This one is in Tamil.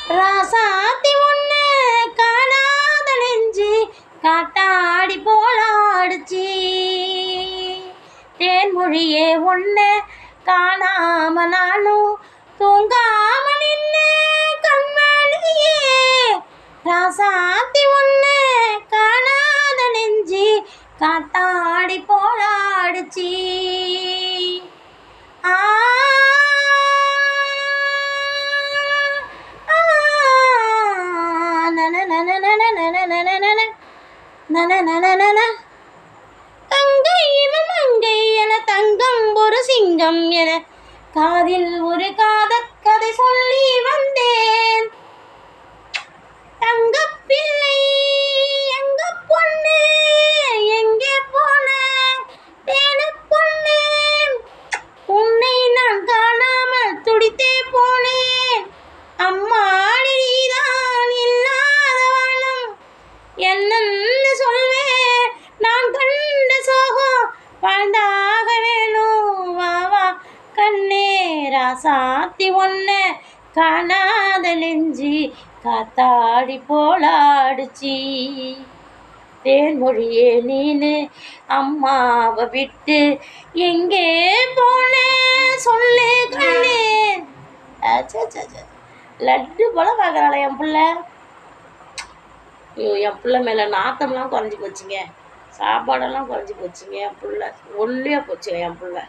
ராசாத்தி ஒண்ணு காணாத நெஞ்சு காத்தாடி போலாடுச்சு. தேன்மொழியே ஒண்ணு காணாம நானும் தூங்காம நின்ன கண்மணியே. ராசாத்தி ஒண்ணு காணாத நெஞ்சு காத்தாடி போலாடுச்சு. தங்கை இவன் மங்கை என தங்கம் ஒரு சிங்கம் என காதில் ஒரு காதற் கதை சொல்லி வந்தேன். தங்க பிள்ளை எங்க பொண்ணு எங்கே போன தேன பொண்ணு, உன்னை நான் காணாமல் துடித்தே போனேன். அம்மா நீதான் இல்லாதவனும் என்னன்னு சொல்வேன். நான் கண்ட சோகம் வாழ்ந்தாக வேணும். வாவா கண்ணே ராசாத்தி ஒண்ணு காணாத நெஞ்சு காத்தாடி போலாடுச்சு. தேன்மொழியே நீனு அம்மாவை விட்டு எங்கே போன சொல்லு கண்ணே. லட்டு போல பார்க்குறாளே என் பிள்ளை. ஐயோ, என் பிள்ளை மேலே நாத்தம்லாம் குறைஞ்சி போச்சுங்க, சாப்பாடெல்லாம் குறைஞ்சி போச்சுங்க. என் பிள்ளை ஒல்லியாக போச்சுங்க என் பிள்ளை.